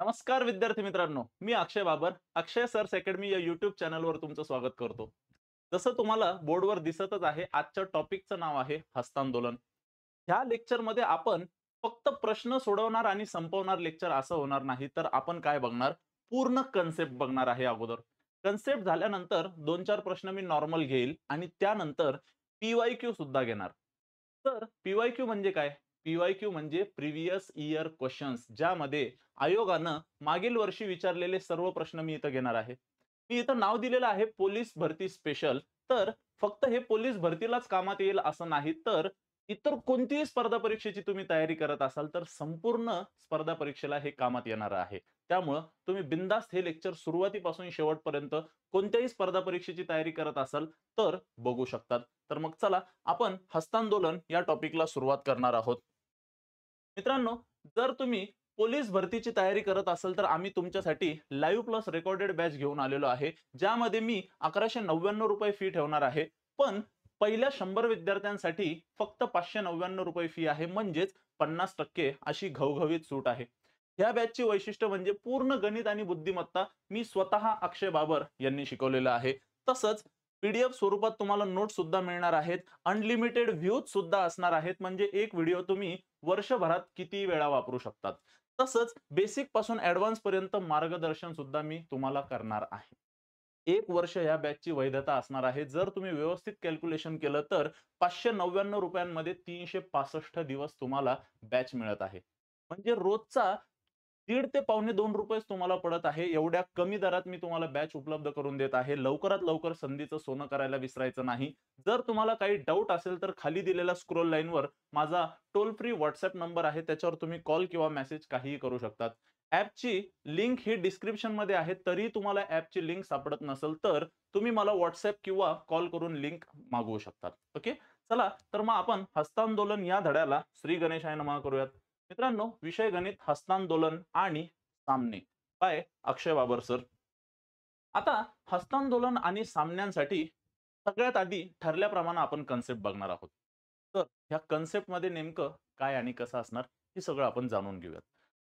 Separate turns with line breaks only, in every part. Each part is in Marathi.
नमस्कार विद्यार्थी मित्रांनो, मी अक्षय बाबर अक्षय सर्स अकॅडमी या युट्यूब चॅनलवर तुमचं स्वागत करतो। जसं तुम्हाला बोर्डवर दिसतच आहे, आजच्या टॉपिकचं नाव आहे हस्तांदोलन। ह्या लेक्चरमध्ये आपण फक्त प्रश्न सोडवणार आणि संपवणार लेक्चर असं होणार नाही, तर आपण काय बघणार, पूर्ण कन्सेप्ट बघणार आहे। अगोदर कन्सेप्ट झाल्यानंतर 2-4 प्रश्न मी नॉर्मल घेईल आणि त्यानंतर पीवायक्यू सुद्धा घेणार। तर पीवायक्यू म्हणजे काय? पीवायक्यू म्हणजे प्रिव्हियस इयर क्वेश्चन्स, ज्यामध्ये आयोगानं मागील वर्षी विचारलेले सर्व प्रश्न मी इथं घेणार आहे। मी इथं नाव दिलेलं आहे पोलीस भरती स्पेशल। तर फक्त हे पोलीस भरतीलाच कामात येईल असं नाही, तर इतर कोणतीही स्पर्धा परीक्षेची तुम्ही तयारी करत असाल तर संपूर्ण स्पर्धा परीक्षेला हे कामात येणार आहे। त्यामुळे तुम्ही बिनधास्त हे लेक्चर सुरुवातीपासून शेवटपर्यंत कोणत्याही स्पर्धा परीक्षेची तयारी करत असाल तर बघू शकतात। तर मग चला आपण हस्तांदोलन या टॉपिकला सुरुवात करणार आहोत। मित्रांनो, जर तुम्ही पोलीस भरतीची तयारी करत असाल तर आम्ही तुमच्यासाठी लाईव्ह प्लस रेकॉर्डेड बॅच घेऊन आलेलो आहे, ज्यामध्ये मी 1199 रुपये फी ठेवणार आहे। पण पहिल्या 100 विद्यार्थ्यांसाठी फक्त 599 रुपये फी आहे, म्हणजेच 50% अशी घवघवीत सूट आहे। ह्या बॅचची वैशिष्ट्य म्हणजे पूर्ण गणित आणि बुद्धिमत्ता मी स्वतः अक्षय बाबर यांनी शिकवलेलं आहे। तसंच पीडीएफ स्वरूपात तुम्हाला नोट्स सुद्धा मिळणार आहेत, अनलिमिटेड व्ह्यूज सुद्धा असणार आहेत, म्हणजे एक व्हिडिओ तुम्ही वर्षभरात किती वेळा वापरू शकतात। तसंच बेसिक पासून ऍडव्हान्स पर्यंत मार्गदर्शन सुद्धा मी तुम्हाला करणार आहे। 1 वर्ष या बॅचची वैधता असणार आहे। जर तुम्ही व्यवस्थित कॅल्क्युलेशन केलं तर 599 रुपयांमध्ये 365 दिवस तुम्हाला बॅच मिळत आहे। म्हणजे रोजचा 1.5 ते पावणे 2 रुपये तुम्हाला पडत आहे। एवढ्या कमी दरात मी तुम्हाला बॅच उपलब्ध करून देत आहे। लवकरात लवकर संधीचं सोनं करायला विसरायचं नाही। जर तुम्हाला काही डाऊट असेल तर खाली दिलेल्या स्क्रोल लाईनवर माझा टोल फ्री व्हॉट्सअप नंबर आहे, त्याच्यावर तुम्ही कॉल किंवा मेसेज काहीही करू शकतात। ॲपची लिंक ही डिस्क्रिप्शन मध्ये आहे, तरी तुम्हाला ॲपची लिंक सापडत नसेल तर तुम्ही मला व्हॉट्सअप किंवा कॉल करून लिंक मागवू शकतात। ओके, चला तर मग आपण हस्तांदोलन या धड्याला श्री गणेशाय नमः करूयात। मित्रांनो, विषय गणित, हस्तांदोलन आणि सामने बाय अक्षय बाबर सर। आता हस्तांदोलन आणि सामन्यांसाठी सगळ्यात आधी ठरल्याप्रमाणे आपण कन्सेप्ट बघणार आहोत। तर ह्या कन्सेप्ट मध्ये नेमकं काय आणि कसं असणार हे सगळं आपण जाणून घेऊयात।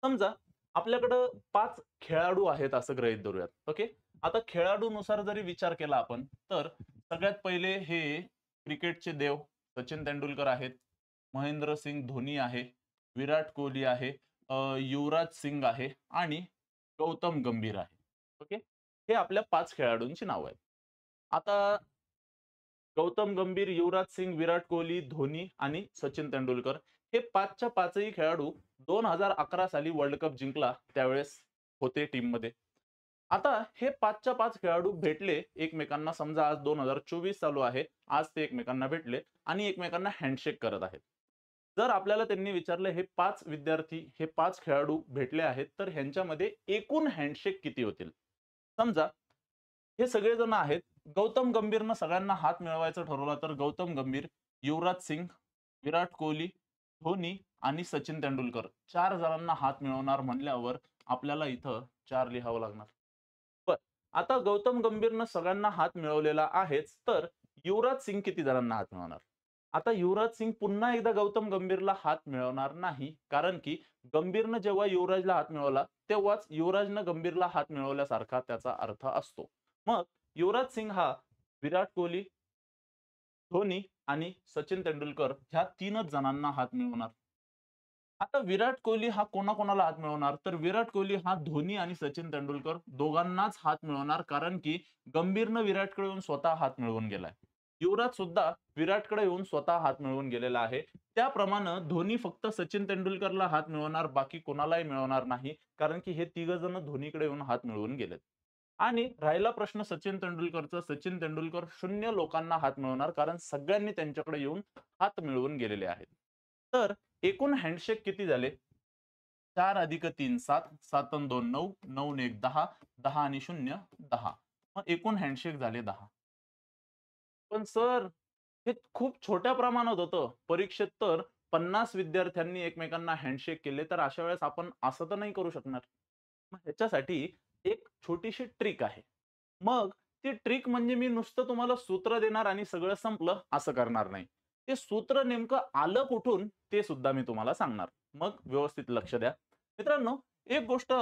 समजा आपल्याकडे 5 खेळाडू आहेत असं गृहीत धरूयात। ओके, आता खेळाडूनुसार जरी विचार केला आपण तर सगळ्यात पहिले हे क्रिकेटचे देव सचिन तेंडुलकर आहेत, महेंद्रसिंग धोनी आहे, विराट कोहली आहे, युवराज सिंग आहे आणि गौतम गंभीर आहे। ओके, हे आपल्या 5 खेळाडूंची नाव आहेत। आता गौतम गंभीर, युवराज सिंग, विराट कोहली, धोनी आणि सचिन तेंडुलकर हे 5च्या 5ही खेळाडू 2011 साली वर्ल्ड कप जिंकला त्यावेळेस होते टीम मध्ये। आता हे 5च्या 5 खेळाडू भेटले एकमेकांना। समजा आज 2024 चालू आहे, आज ते एकमेकांना भेटले आणि एकमेकांना हँडशेक करत आहेत। जर आपल्याला त्यांनी विचारलं हे 5 विद्यार्थी, हे 5 खेळाडू भेटले आहेत, तर ह्यांच्यामध्ये एकूण हँडशेक किती होतील? समजा हे सगळेजण आहेत, गौतम गंभीरनं सगळ्यांना हात मिळवायचं ठरवलं तर गौतम गंभीर, युवराज सिंग, विराट कोहली, धोनी आणि सचिन तेंडुलकर 4 जणांना हात मिळवणार म्हणल्यावर आपल्याला इथं 4 लिहावं लागणार। पण आता गौतम गंभीरनं सगळ्यांना हात मिळवलेला आहेच, तर युवराज सिंग किती जणांना हात मिळवणार? आता युवराज सिंग पुन्हा एकदा गौतम गंभीरला हात मिळवणार नाही, कारण की गंभीरनं जेव्हा युवराजला हात मिळवला तेव्हाच युवराजनं गंभीरला हात मिळवल्यासारखा त्याचा अर्थ असतो। मग युवराज सिंग हा विराट कोहली, धोनी आणि सचिन तेंडुलकर ह्या 3च जणांना हात मिळवणार। आता विराट कोहली हा कोणाकोणाला हात मिळवणार? तर विराट कोहली हा धोनी आणि सचिन तेंडुलकर दोघांनाच हात मिळवणार, कारण की गंभीरनं विराटकडे येऊन स्वतः हात मिळवून गेलाय। युवराज सुद्धा विराटकडे येऊन स्वतः हात मिळवून गेलेला आहे। त्याप्रमाणे धोनी फक्त सचिन तेंडुलकरला हात मिळवणार, बाकी कोणालाही मिळवणार नाही, कारण की हे 3 जण धोनीकडे येऊन हात मिळवून गेलेत। आणि राहिला प्रश्न सचिन तेंडुलकरचा, सचिन तेंडुलकर 0 लोकांना हात मिळवणार, कारण सगळ्यांनी त्यांच्याकडे येऊन हात मिळवून गेलेले आहेत। तर एकूण हँडशेक किती झाले? 4 अधिक 3 7, 7 अन् 2 9, 9 अन् 1 10, 10 आणि 0 10। मग एकूण हँडशेक झाले 10। पण सर, हे खूप छोट्या प्रमाणात होतं। परीक्षेत तर 50 विद्यार्थ्यांनी एकमेकांना हँडशेक केले, तर अशा वेळेस आपण असं तर नाही करू शकणार। मग ह्याच्यासाठी एक छोटीशी ट्रिक आहे। मग ती ट्रिक म्हणजे मी नुसतं तुम्हाला सूत्र देणार आणि सगळं संपलं असं करणार नाही। ते सूत्र नेमकं आलं कुठून ते सुद्धा मी तुम्हाला सांगणार। मग व्यवस्थित लक्ष द्या। मित्रांनो, एक गोष्ट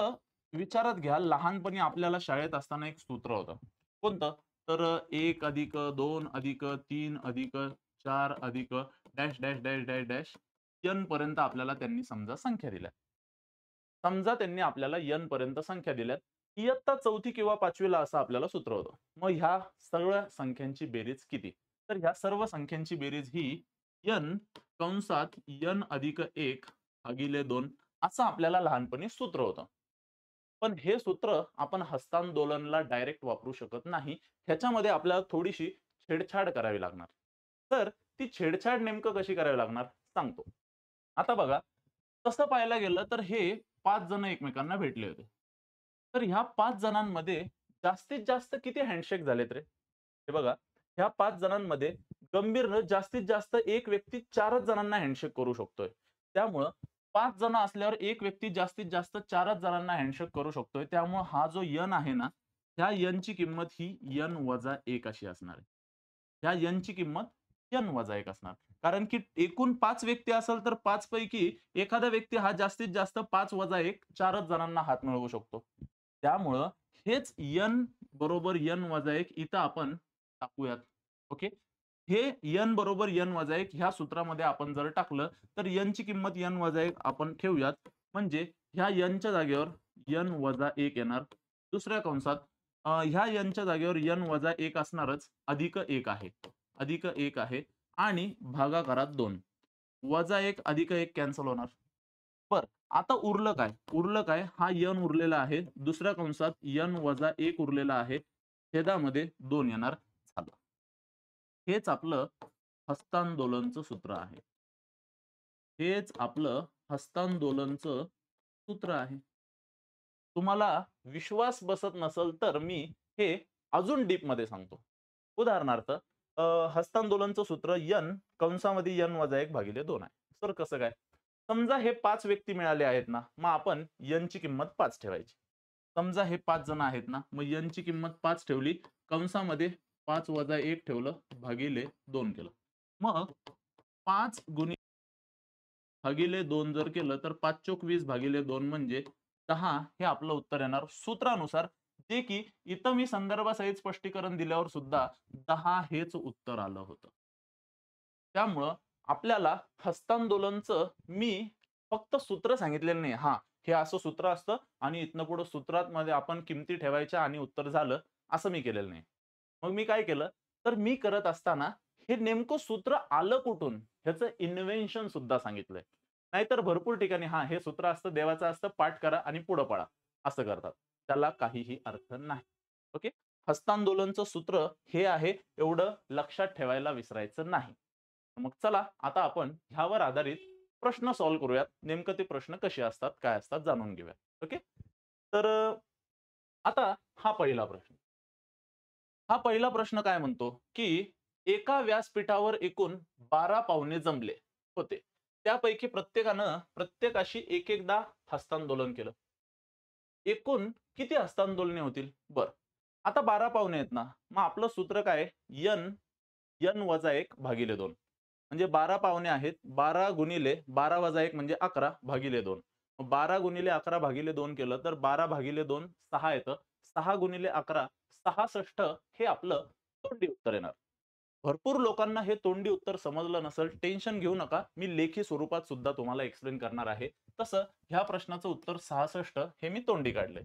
विचारात घ्या, लहानपणी आपल्याला शाळेत असताना एक सूत्र होतं. कोणतं? तर 1 अधिक 2 अधिक 3 अधिक 4 अधिक dash, dash, dash, dash, dash N पर्यंत आपल्याला त्यांनी समजा संख्या दिल्या. समजा त्यांनी आपल्याला एन पर्यंत संख्या दिल्यात. इयत्ता 4थी किंवा 5वी असं आपल्याला सूत्र होतं. मग ह्या सगळ्या संख्यांची बेरीज किती? तर ह्या सर्व संख्यांची बेरीज ही एन कंसात एन अधिक 1 भागिले 2 असं आपल्याला लहानपणी सूत्र होतं. पण हे सूत्र आपण हस्तांदोलनला डायरेक्ट वापरू शकत नाही. ह्याच्यामध्ये आपल्याला थोडीशी छेडछाड करावी लागणार. तर ती छेडछाड नेमकं कशी करावी लागणार सांगतो. आता बघा, तसं पाहायला गेलं तर हे 5 जण एकमेकांना भेटले होते. तर ह्या 5 जणांमध्ये जास्तीत जास्त किती हँडशेक झालेत रे? हे बघा, ह्या 5 जणांमध्ये गंभीरनं जास्तीत जास्त एक व्यक्ती 4च जणांना हँडशेक करू शकतोय. त्यामुळं 5 जण असल्यावर एक व्यक्ती जास्तीत जास्त 4च जणांना हँडशेक करू शकतोय. त्यामुळं हा जो एन आहे ना, ह्या एनची किंमत ही एन-1 अशी असणार आहे. ह्या एनची किंमत एन-1 असणार. कारण की एकूण 5 व्यक्ती असेल तर 5 पैकी एखादा व्यक्ती हा जास्तीत जास्त 5-1 4च जणांना हात मिळवू शकतो. त्यामुळं हेच एन बरोबर एन-1 इथं आपण टाकूयात. ओके. हे एन बरोबर एन-1 ह्या सूत्रामध्ये आपण जर टाकलं तर एनची किंमत एन-1 आपण ठेवूयात. म्हणजे ह्या एनच्या जागेवर एन-1 येणार. दुसऱ्या कंसात ह्या एनच्या जागेवर एन-1 असणारच. अधिक 1 आहे. अधिक 1 आहे आणि भागाकारात 2. -1 अधिक 1 कॅन्सल होणार. बरं, आता उरलं काय? उरलं काय? हा एन उरलेला आहे. दुसऱ्या कंसात एन-1 उरलेला आहे. छेदामध्ये 2 येणार. झालं. हेच आपलं हस्तांदोलनचं सूत्र आहे. हेच आपलं हस्तांदोलनचं सूत्र आहे. तुम्हाला विश्वास बसत नसेल तर मी हे अजून डीपमध्ये सांगतो. उदाहरणार्थ हस्तांदोलनचं सूत्र एन कंसामध्ये एन-1 भागिले 2 आहे. तर कसं काय? समजा हे 5 व्यक्ती मिळाले आहेत ना, मग आपण एनची किंमत 5 ठेवायची. समजा हे 5 जण आहेत ना, मग एनची किंमत 5 ठेवली. कंसामध्ये 5-1 ठेवलं, भागिले 2 केलं. मग 5 भागिले 2 जर केलं तर 5 चोक 20 भागिले 2 म्हणजे 10 हे आपलं उत्तर येणार सूत्रानुसार. जे की इथं मी संदर्भासहित स्पष्टीकरण दिल्यावर सुद्धा 10 हेच उत्तर आलं होतं. त्यामुळं आपल्याला हस्तांदोलनचं मी फक्त सूत्र सांगितलेलं नाही. हां, हे असं सूत्र असतं आणि इथनं पुढे सूत्रामध्ये आपण किमती ठेवायच्या आणि उत्तर झालं, असं मी केलेलं नाही. मग मी काय केलं, तर मी करत असताना हे नेमकं सूत्र आलं कुठून ह्याचं इन्व्हेन्शन सुद्धा सांगितलंय. नाहीतर भरपूर ठिकाणी हां, हे सूत्र असतं, देवाचं असतं, पाठ करा आणि पुढं पळा असं करतात. त्याला काहीही अर्थ नाही. ओके. हस्तांदोलनचं सूत्र हे आहे, एवढं लक्षात ठेवायला विसरायचं नाही. मग चला आता आपण ह्यावर आधारित प्रश्न सॉल्व्ह करूयात. नेमकं ते प्रश्न कसे असतात, काय असतात जाणून घेऊयात. ओके. तर आता हा पहिला प्रश्न. हा पहिला प्रश्न काय म्हणतो, की एका व्यासपीठावर एकूण 12 पाहुणे जमले होते. त्यापैकी प्रत्येकानं प्रत्येकाशी एक-एकदा हस्तांदोलन केलं. एकूण किती हस्तांदोलने होतील? बरं. आता 12 पाहुणे आहेत ना, मग आपलं सूत्र काय आहे? n-1 भागिले 2. म्हणजे 12 पाहुणे आहेत. 12 गुणिले 12 - 1 म्हणजे 11 भागिले 2. मग 12 गुणिले 11 भागिले 2 केलं तर 12 भागिले 2 6 येतं. 6 गुणिले 11 66 हे आपलं तोंडी उत्तर येणार. भरपूर लोकांना हे तोंडी उत्तर समजलं नसेल, टेन्शन घेऊ नका. मी लेखी स्वरूपात सुद्धा तुम्हाला एक्सप्लेन करणार आहे. तसं ह्या प्रश्नाचं उत्तर 66 हे मी तोंडी काढलंय.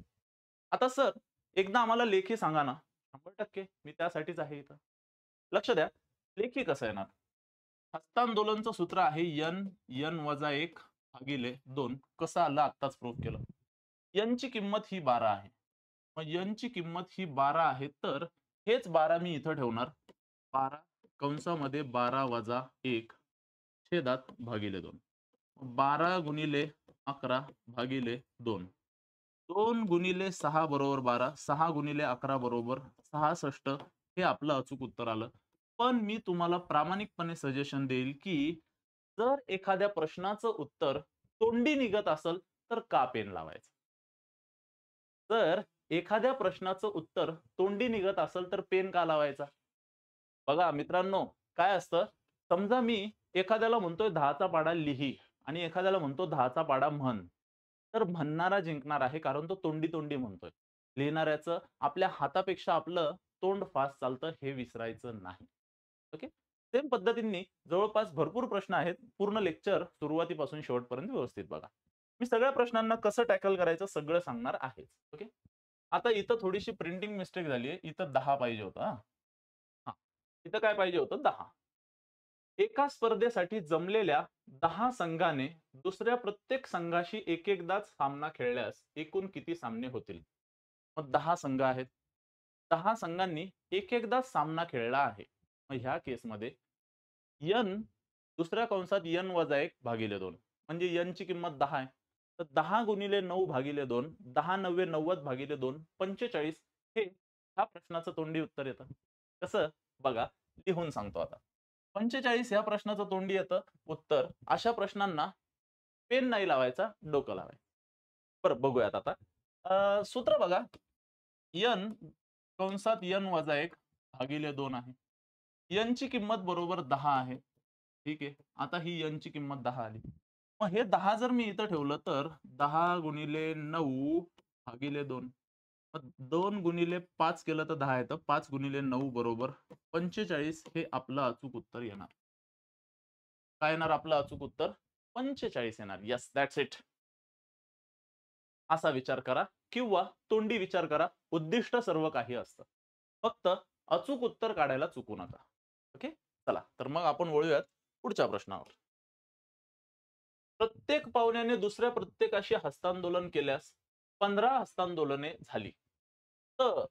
आता सर एकदा आम्हाला लेखी सांगा ना. 100% मी त्यासाठीच आहे इथं. लक्ष द्या, लेखी कसं येणार? हस्तांदोलनचं सूत्र आहे n-1 भागिले 2. कसं आलं आत्ताच प्रूव्ह केलं. n ची किंमत ही 12 आहे. मग n ची किंमत ही 12 आहे, तर हेच 12 मी इथं ठेवणार. 12 कंसामध्ये 12-1 छेदात भागिले 2. 12 गुणिले 11 भागिले 2. 2 गुणिले 6 बरोबर 12. 6 गुणिले 11 बरोबर 66 हे आपलं अचूक उत्तर आलं. पण मी तुम्हाला प्रामाणिकपणे सजेशन देईल, की जर एखाद्या प्रश्नाचं उत्तर तोंडी निघत असेल, तर का पेन लावायचं? तर एखाद्या प्रश्नाचं उत्तर तोंडी निघत असेल, तर पेन का लावायचा? बघा मित्रांनो, काय असतं, समजा मी एखाद्याला म्हणतोय 10चा पाढा लिही आणि एखाद्याला म्हणतो 10चा पाढा म्हण. तर म्हणणारा जिंकणार आहे, कारण तो तोंडी तोंडी म्हणतोय. लिहिणाऱ्याचं आपल्या हातापेक्षा आपलं तोंड फास्ट चालतं हे विसरायचं नाही. ओके. सेम पद्धतीने जवळपास भरपूर प्रश्न आहेत. पूर्ण लेक्चर सुरुवातीपासून शेवटपर्यंत व्यवस्थित बघा. मी सगळ्या प्रश्नांना कसं टॅकल करायचं सगळं सांगणार आहेच. ओके. आता इथं थोडीशी प्रिंटिंग मिस्टेक झाली आहे. इथं 10 पाहिजे होतं हां. हां. इथं काय पाहिजे होतं 10. एका स्पर्धेसाठी जमलेल्या 10 संघाने दुसऱ्या प्रत्येक संघाशी एक-एकदाच सामना खेळल्यास एकूण किती सामने होतील? मग 10 संघ आहेत. 10 संघांनी एक-एकदाच सामना खेळला आहे. मग ह्या केसमध्ये n दुसऱ्या कंसात n वजा 1 भागिले 2 म्हणजे n ची किंमत 10 आहे. तर 10 गुणिले 9 भागिले 2, 10 9 90 भागिले 2, 45 हे ह्या प्रश्नाचं तोंडी उत्तर येतं. कसं? बघा, लिहून सांगतो आता. 45 या प्रश्नाचं तोंडी येतं उत्तर. अशा प्रश्नांना पेन नाही लावायचा, डोकं लावायचं. बरं बघूयात आता. सूत्र बघा. n कंसात n वजा 1 भागिले 2 आहे. n ची किंमत बरोबर 10 आहे. ठीक आहे. आता ही n ची किंमत 10 आली. मग हे 10 जर मी इथं ठेवलं तर 10 गुणिले 9 भागिले 2. मग 2 गुणिले 5 केलं तर 10 येतं. 5 गुणिले 9 बरोबर 45 हे आपलं अचूक उत्तर येणार. काय येणार आपलं अचूक उत्तर? 45 येणार. Yes, that's it. असा विचार करा किंवा तोंडी विचार करा. उद्दिष्ट सर्व काही असतं. फक्त अचूक उत्तर काढायला चुकू नका. ओके? चला, तर मग आपण वळूयात पुढच्या प्रश्नावर. प्रत्येक पाहुण्याने दुसऱ्या प्रत्येकाशी हस्तांदोलन केल्यास 15 हस्तांदोलने झाली. तर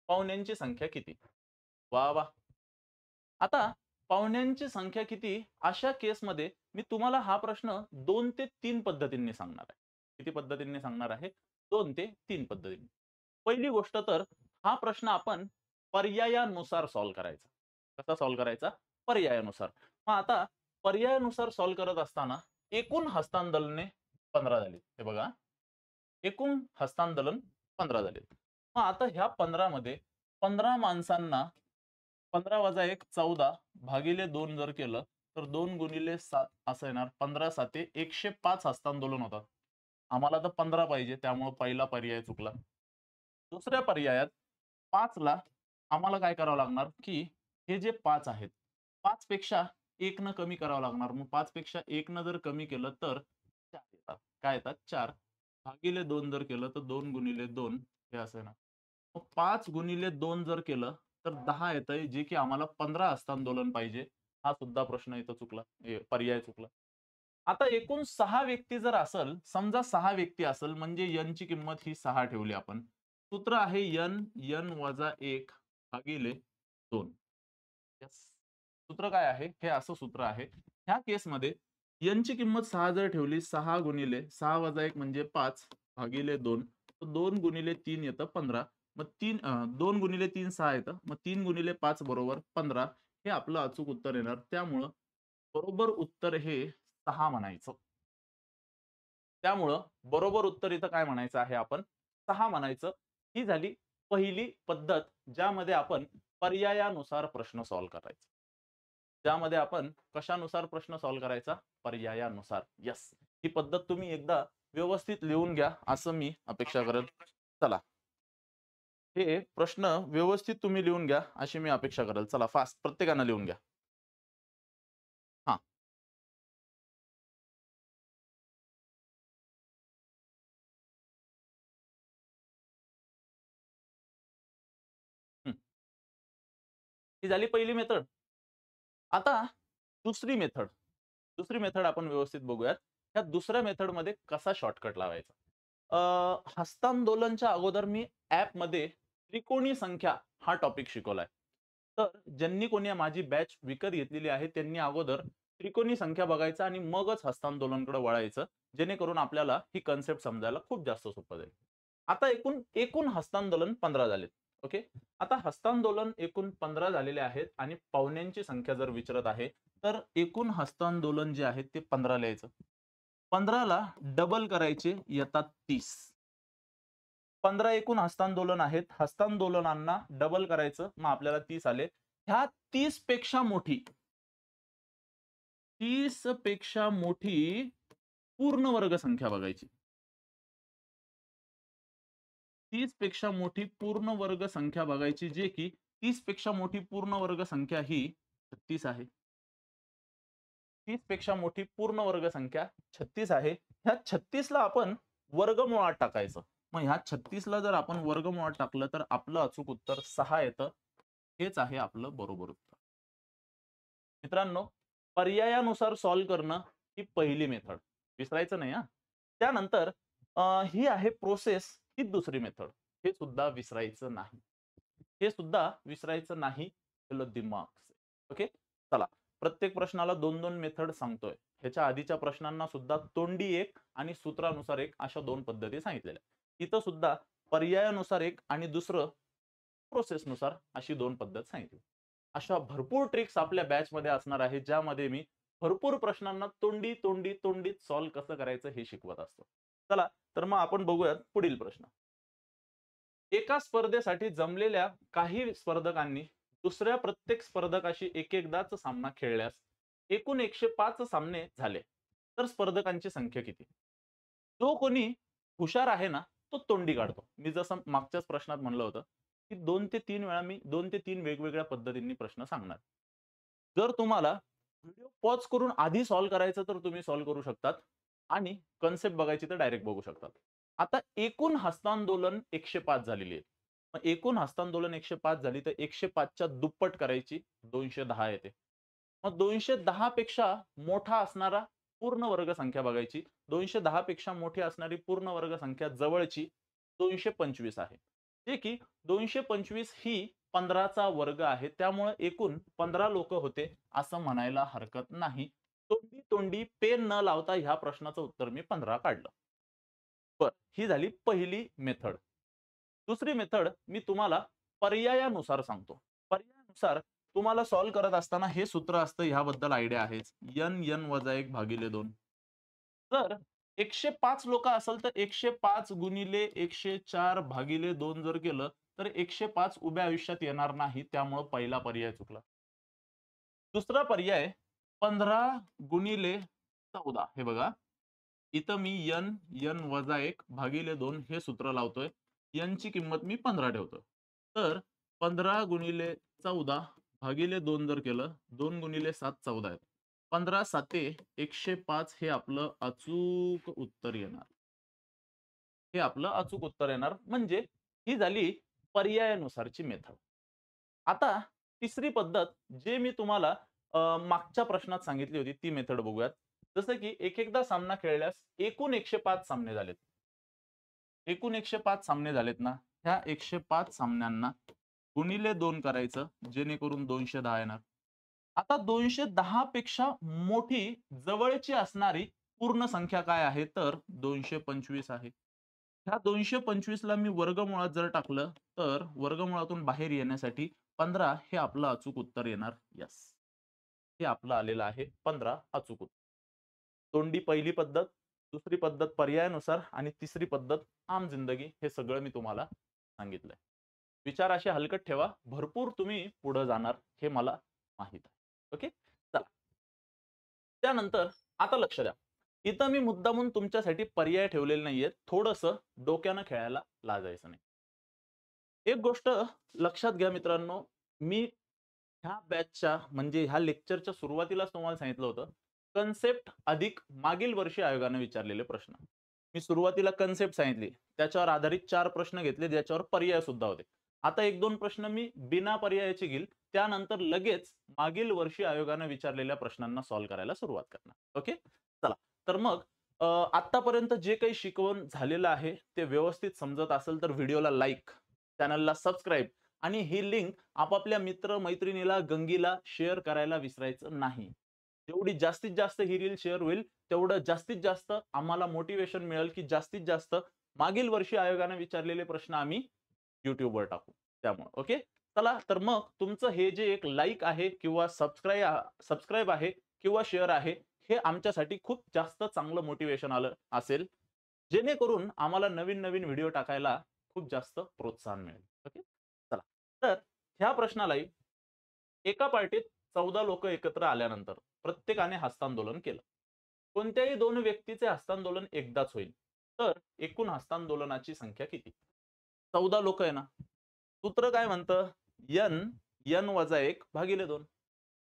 पाहुण्यांची संख्या किती? वाह, वाह! आता पाहुण्यांची संख्या किती? अशा केसमध्ये मी तुम्हाला हा प्रश्न 2 ते 3 पद्धतींनी सांगणार आहे. किती पद्धतींनी सांगणार आहे? 2 ते 3 पद्धतींनी. पहिली गोष्ट तर हा प्रश्न आपण पर्यायानुसार सॉल्व्ह करायचा. कसा सॉल्व्ह करायचा? पर्यायानुसार. मग आता पर्यायानुसार सॉल्व्ह करत असताना एकूण हस्तांदोलने 15 झाली. हे बघा. एकूण हस्तांदोलन 15 झाले. मग आता ह्या 15 मध्ये 15 माणसांना 15 वजा 1 14 भागिले 2 जर केलं तर 2 गुणिले 7 असं येणार. 15 साते 105 हस्तांदोलन होतात. आम्हाला तर 15 पाहिजे, त्यामुळे पहिला पर्याय चुकला. दुसऱ्या पर्यायात 5 ला आम्हाला काय करावं लागणार, की हे जे 5 आहेत, 5 पेक्षा 1 न कमी करावं लागणार. मग 5 पेक्षा 1 न जर कमी केलं तर 4 येतात. काय येतात? 4 भागिले 2 जर केलं तर 2 गुणिले 2 हे असं येणार. मग 5 गुणिले 2 जर केलं तर 10 येतंय, जे की आम्हाला 15 हस्तांदोलन पाहिजे. हा सुद्धा प्रश्न इथं चुकला, पर्याय चुकला. आता एकूण 6 व्यक्ती जर असेल, समजा 6 व्यक्ती असेल म्हणजे n ची किंमत ही 6 ठेवली आपण. सूत्र आहे n वजा 1 भागिले 2. येस. सूत्र काय आहे? हे असं सूत्र आहे. ह्या केसमध्ये n ची किंमत 6 जर ठेवली, 6 गुणिले 6 वजा 1 म्हणजे 5 भागिले 2. तर 2 गुणिले 3 येतं 15. मग 2 गुणिले 3 6 येतं. मग 3 गुणिले 5 बरोबर 15. हे आपलं अचूक उत्तर येणार. त्यामुळं बरोबर उत्तर हे 6 म्हणायचं. त्यामुळं बरोबर उत्तर इथं काय म्हणायचं आहे आपण? 6 म्हणायचं. ही झाली पहिली पद्धत, ज्यामध्ये आपण पर्यायानुसार प्रश्न सॉल्व्ह करायचा. ज्यामध्ये आपण कशानुसार प्रश्न सॉल्व्ह करायचा? पर्यायानुसार. येस. ही पद्धत तुम्ही एकदा व्यवस्थित लिहून घ्या, असं मी अपेक्षा करेल. चला. हे प्रश्न व्यवस्थित तुम्ही लिहून घ्या, अशी मी अपेक्षा करेल. चला फास्ट प्रत्येकानं लिहून घ्या. हां. हं. ही झाली पहिली मेथड. आता दुसरी मेथड. दुसरी मेथड आपण व्यवस्थित बघूयात. ह्या दुसऱ्या मेथडमध्ये कसा शॉर्टकट लावायचा. हस्तांदोलनच्या अगोदर मी ॲपमध्ये त्रिकोणी संख्या हा टॉपिक शिकवलाय. तर ज्यांनी कोणी माझी बॅच विकत घेतलेली आहे, त्यांनी अगोदर त्रिकोणी संख्या बघायचा आणि मगच हस्तांदोलनकडे वळायचं. जेणेकरून आपल्याला ही कन्सेप्ट समजायला खूप जास्त सोपं जाईल. आता एकूण एकूण हस्तांदोलन 15 झालेत. ओके. आता हस्तांदोलन एकूण 15 झालेले आहेत आणि पाहुण्यांची संख्या जर विचारत आहे, तर एकूण हस्तांदोलन जे आहे ते 15 लिहायचं. 15 ला डबल करायचे, येतात 30. 15 एकूण हस्तांदोलन आहेत. हस्तांदोलनांना डबल करायचं, मग आपल्याला 30 आले. ह्या 30 पेक्षा मोठी 30 पेक्षा मोठी पूर्ण वर्ग संख्या बघायची. 30 पेक्षा मोठी पूर्ण वर्ग संख्या बघायची, जे की 30 पेक्षा मोठी पूर्ण वर्ग संख्या ही 36 आहे. 30 पेक्षा मोठी पूर्ण वर्ग संख्या 36 आहे. ह्या 36 ला आपण वर्गमुळात टाकायचं. मग ह्या 36 ला जर आपण वर्गमुळात टाकलं तर आपलं अचूक उत्तर 6 येतं. हेच आहे आपलं बरोबर उत्तर. मित्रांनो, पर्यायानुसार सॉल्व्ह करणं ही पहिली मेथड, विसरायचं नाही हा. त्यानंतर ही आहे प्रोसेस, ही दुसरी मेथड. हे सुद्धा विसरायचं नाही. हे सुद्धा विसरायचं नाही. चलो दिमाग से. ओके, चला. प्रत्येक प्रश्नाला 2-2 मेथड सांगतोय. ह्याच्या आधीच्या प्रश्नांना सुद्धा तोंडी एक आणि सूत्रानुसार एक अशा 2 पद्धती सांगितलेल्या. इथं सुद्धा पर्यायानुसार एक आणि दुसरं प्रोसेसनुसार अशी 2 पद्धत सांगितली. अशा भरपूर ट्रिक्स आपल्या बॅच मध्ये असणार आहे, ज्यामध्ये मी भरपूर प्रश्नांना तोंडीत सॉल्व्ह कसं करायचं हे शिकवत असतो. चला, तर मग आपण बघूयात पुढील प्रश्न. एका स्पर्धेसाठी जमलेल्या काही स्पर्धकांनी दुसऱ्या प्रत्येक स्पर्धकाशी एकदाच सामना खेळल्यास एकूण 105 सामने झाले, तर स्पर्धकांची संख्या किती? जो कोणी हुशार आहे ना, तो तोंडी काढतो. मी जसं मागच्याच प्रश्नात म्हणलं होतं, की 2 ते 3 वेळा मी 2 ते 3 वेगवेगळ्या पद्धतींनी प्रश्न सांगणार. जर तुम्हाला व्हिडिओ पॉज करून आधी सॉल्व्ह करायचं तर तुम्ही सॉल्व्ह करू शकतात आणि कन्सेप्ट बघायची तर डायरेक्ट बघू शकतात. आता एकूण हस्तांदोलन 105 झालेली आहे. मग एकूण हस्तांदोलन 105 झाली तर 105 च्या दुप्पट करायची, 210 येते. मग 210 पेक्षा मोठा असणारा पूर्ण वर्ग संख्या बघायची. 210 पेक्षा मोठी असणारी पूर्ण वर्ग संख्या जवळची 225 आहे. जे की 225 ही 15 चा वर्ग आहे. त्यामुळे एकूण 15 लोक होते असं म्हणायला हरकत नाही. तोंडी पेन न लावता ह्या प्रश्नाचं उत्तर मी 15 काढलं. बरं, ही झाली पहिली मेथड. दुसरी मेथड मी तुम्हाला पर्यायानुसार सांगतो. पर्यायानुसार तुम्हाला सॉल्व्ह करत असताना हे सूत्र असतं, ह्याबद्दल आयडिया आहेच. n-1 भागिले 2. जर 105 लोक असेल तर 105 गुणिले 104 भागिले 2 जर केलं तर 105 उभ्या आयुष्यात येणार नाही. त्यामुळे पहिला पर्याय चुकला. दुसरा पर्याय 15 गुणिले 14. हे बघा, इथं मी n-1 भागिले 2 हे सूत्र लावतोय. n ची किंमत मी 15 ठेवतो. तर 15 गुणिले 14 भागिले 2 जर केलं, 2 गुणिले 7 14 आहेत. 15 साते 105 हे आपलं अचूक उत्तर येणार. हे आपलं अचूक उत्तर येणार. म्हणजे ही झाली पर्यायानुसारची मेथड. आता तिसरी पद्धत जे मी तुम्हाला मागच्या प्रश्नात सांगितली होती ती मेथड बघूयात. जसं की एकदा सामना खेळल्यास एकूण 105 सामने झालेत. एकूण 105 सामने झालेत ना, ह्या 105 सामन्यांना गुणिले 2 करायचं, जेणेकरून 210 येणार. आता 210 पेक्षा मोठी जवळची असणारी पूर्ण संख्या काय आहे? तर 225 आहे. ह्या 225 ला मी वर्गमुळात जर टाकलं तर वर्गमुळातून बाहेर येण्यासाठी 15 हे आपलं अचूक उत्तर येणार. यस, हे आपलं आलेलं आहे 15 अचूक उत्तर. तोंडी पहिली पद्धत, दुसरी पद्धत पर्यायानुसार आणि तिसरी पद्धत आम जिंदगी. हे सगळं मी तुम्हाला सांगितलंय. विचार असे हलकट ठेवा, भरपूर तुम्ही पुढे जाणार हे मला माहित आहे. ओके, चला. त्यानंतर आता लक्ष द्या. इथं मी मुद्दामून तुमच्यासाठी पर्याय ठेवलेले नाहीयेत. थोडंसं डोक्यानं खेळायला लाजायचं नाही. एक गोष्ट लक्षात घ्या मित्रांनो, मी ह्या बॅचच्या म्हणजे ह्या लेक्चरच्या सुरुवातीलाच तुम्हाला सांगितलं होतं, कन्सेप्ट अधिक मागील वर्षी आयोगाने विचारलेले प्रश्न. मी सुरुवातीला कन्सेप्ट सांगितली, त्याच्यावर आधारित 4 प्रश्न घेतले, ज्याच्यावर पर्याय सुद्धा होते. आता 1-2 प्रश्न मी बिना पर्यायाचे घेईल. त्यानंतर लगेच मागील वर्षी आयोगाने विचारलेल्या प्रश्नांना सॉल्व्ह करायला सुरुवात करणार. ओके, चला. तर मग आतापर्यंत जे काही शिकवण झालेलं आहे ते व्यवस्थित समजत असेल तर व्हिडिओला लाईक, चॅनलला सबस्क्राईब आणि ही लिंक आपापल्या मित्र मैत्रिणीला गंगीला शेअर करायला विसरायचं नाही. जेवढी जास्तीत जास्त ही रील शेअर होईल तेवढं जास्तीत जास्त आम्हाला मोटिवेशन मिळेल की जास्तीत जास्त मागील वर्षी आयोगाने विचारलेले प्रश्न आम्ही YouTube वर टाकू. त्यामुळे ओके, चला. तर मग तुमचं हे जे एक लाईक आहे किंवा सबस्क्राईब आहे किंवा शेअर आहे, हे आमच्यासाठी खूप जास्त चांगलं मोटिवेशन आलं असेल, जेणेकरून आम्हाला नवीन व्हिडिओ टाकायला खूप जास्त प्रोत्साहन मिळेल. ओके, चला. तर ह्या प्रश्नालाही एका पार्टीत 14 लोक एकत्र आल्यानंतर प्रत्येकाने हस्तांदोलन केलं. कोणत्याही 2 व्यक्तीचे हस्तांदोलन एकदाच होईल, तर एकूण हस्तांदोलनाची संख्या किती? 14 लोक आहे ना. सूत्र काय म्हणतं, n वजा 1 भागिले 2.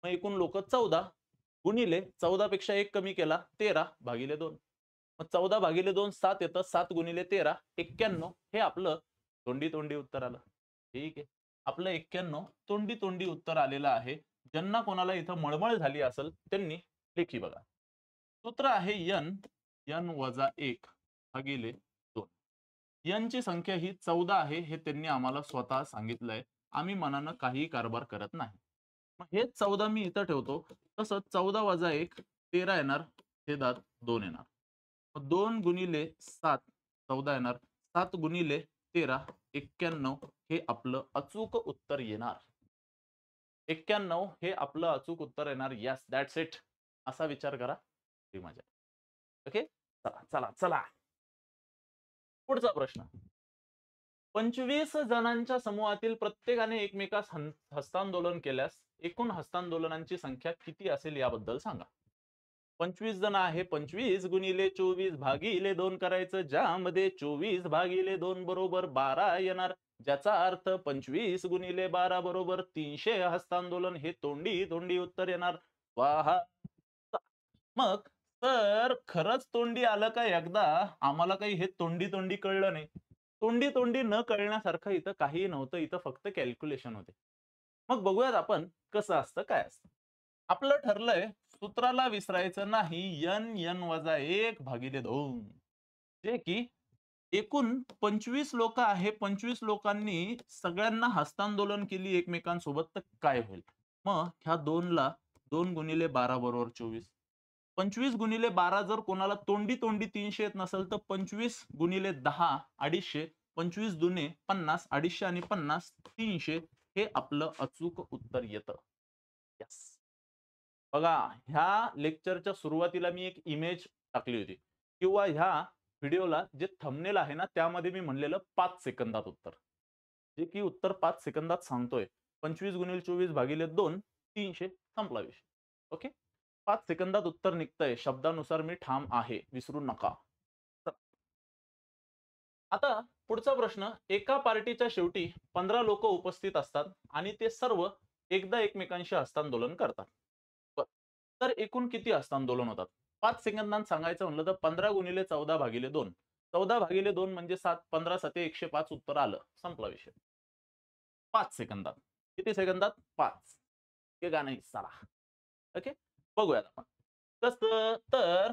मग एकूण लोक 14 गुणिले 14 पेक्षा 1 कमी केला 13 भागिले 2. मग 14 भागिले 2 7 येतं. 7 गुणिले 13 91. हे आपलं तोंडी तोंडी उत्तर आलं. ठीक आहे. आपलं 91 तोंडी तोंडी उत्तर आलेलं आहे. ज्यांना कोणाला इथं मळमळ झाली असेल त्यांनी लेखी बघा. सूत्र आहे n वजा 1 भागिले 2. n ची संख्या ही 14 आहे हे त्यांनी आम्हाला स्वतः सांगितलंय. आम्ही मनानं काही कारभार करत नाही. मग हेच 14 मी इथं ठेवतो. तसं 14 वजा 1 13 येणार. छेदात 2 येणार. 2 गुणिले 7 14 येणार. 7 गुणिले 13 91. हे आपलं अचूक उत्तर येणार. 91 हे आपलं अचूक उत्तर येणार. Yes, that's it. असा विचार करा. ती मजा. ओके, चला चला चला. पुढचा प्रश्न. 25 जणांच्या समूहातील प्रत्येकाने एकमेकास हस्तांदोलन केल्यास एकूण हस्तांदोलनांची संख्या किती असेल याबद्दल सांगा. 25 जण आहे. 25 गुणिले 24 भागिले 2 करायचं, ज्यामध्ये 24 भागिले 2 बरोबर 12 येणार. ज्याचा अर्थ 25 गुणिले 12 बरोबर 300 हस्तांदोलन. हे तोंडी तोंडी उत्तर येणार. वाहा. मग तर खरंच तोंडी आलं का एकदा? आम्हाला काही हे तोंडी तोंडी कळलं नाही. तोंडी तोंडी न कळण्यासारखं इथं काही नव्हतं. इथं फक्त कॅल्क्युलेशन होते. मग बघूयात आपण कसं असतं काय असतं. आपलं ठरलंय सूत्राला विसरायचं नाही. n वजा 1 भागिले 2. जे की एकूण 25 लोक आहे. 25 लोकांनी सगळ्यांना हस्तांदोलन केली एकमेकांसोबत, तर काय होईल? मग ह्या 2 ला 2 गुणिले 12 बरोबर 24. 25 गुणिले 12 जर कोणाला तोंडी तोंडी 300 येत नसेल तर 25 गुणिले 10 250. 25 दुने 50. 250 आणि 50 300. हे आपलं अचूक उत्तर येतं. यस. बघा, ह्या लेक्चरच्या सुरुवातीला मी एक इमेज टाकली होती किंवा ह्या व्हिडिओला जे थंबनेल आहे ना त्यामध्ये मी म्हणलेलं 5 सेकंदात उत्तर, जे की उत्तर 5 सेकंदात सांगतोय. 25 गुणिले 24 भागिले 2 300. संपला विषय. ओके, 5 सेकंदात उत्तर निघतंय. शब्दानुसार मी ठाम आहे, विसरू नका. आता पुढचा प्रश्न. एका पार्टीच्या शेवटी 15 लोक उपस्थित असतात आणि ते सर्व एकदा एकमेकांशी हस्तांदोलन करतात. तर एकूण किती हस्तांदोलन होतात? 5 सेकंदात सांगायचं म्हणलं तर 15 गुणिले 14 भागिले 2. 14 भागिले 2 म्हणजे 7. 15 7 105 उत्तर आलं. संपला विषय. 5 सेकंदात. किती सेकंदात? 5. हे का नाही चला. ओके, बघूयात आपण कसं. तर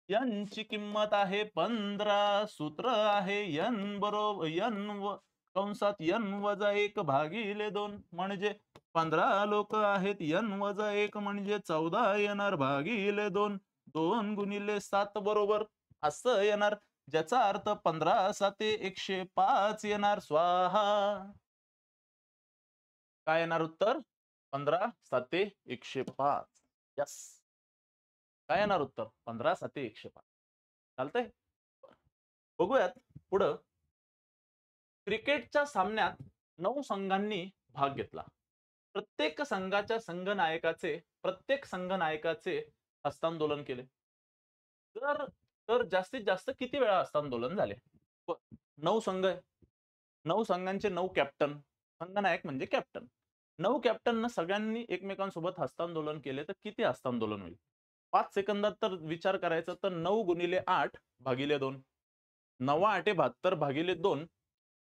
n ची किंमत आहे 15. सूत्र आहे n बरोबर कंसात n वजा 1 भागिले 2 म्हणजे 15 लोक आहेत. n वजा 1 म्हणजे 14 येणार भागिले 2. 2 गुणिले 7 बरोबर असं येणार. ज्याचा अर्थ 15 7 105 येणार. स्वाहा. काय येणार उत्तर? 15 7 105. यस. काय येणार उत्तर? 15 7 105. चालतंय. बघूयात पुढं. क्रिकेटच्या सामन्यात 9 संघांनी भाग घेतला. प्रत्येक संघनायकाचे हस्तांदोलन केले. तर जास्तीत जास्त किती वेळा हस्तांदोलन झाले? 9 संघ आहे. 9 संघांचे 9 कॅप्टन. संघनायक म्हणजे कॅप्टन. 9 कॅप्टन सगळ्यांनी एकमेकांसोबत हस्तांदोलन केले तर किती हस्तांदोलन होईल? 5 सेकंदात तर विचार करायचा तर 9 गुणिले 8 भागिले 2. 9 8 72 भागिले 2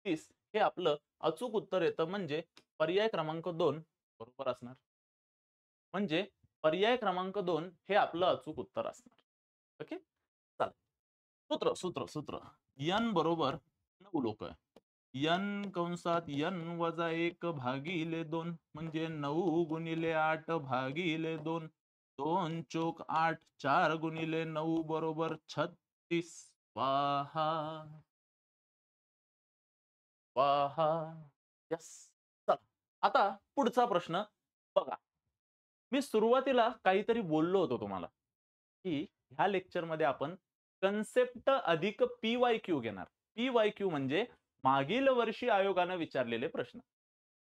30. हे आपलं अचूक उत्तर येतं. म्हणजे पर्याय क्रमांक 2 बरोबर असणार. म्हणजे पर्याय क्रमांक 2 हे आपलं अचूक उत्तर असणार. ओके, चला. सूत्र n बरोबर 9 लोक आहे. n कंसात n वजा 1 भागिले 2 म्हणजे 9 गुणिले 8 भागिले 2. 2 चोक 8. 4 गुणिले 9 बरोबर 36. वाहा वाहा. यस. चला आता पुढचा प्रश्न बघा. मी सुरुवातीला काहीतरी बोललो होतो तुम्हाला की ह्या लेक्चर मध्ये आपण कन्सेप्ट अधिक PYQ घेणार. PYQ म्हणजे मागील वर्षी आयोगाने विचारलेले प्रश्न.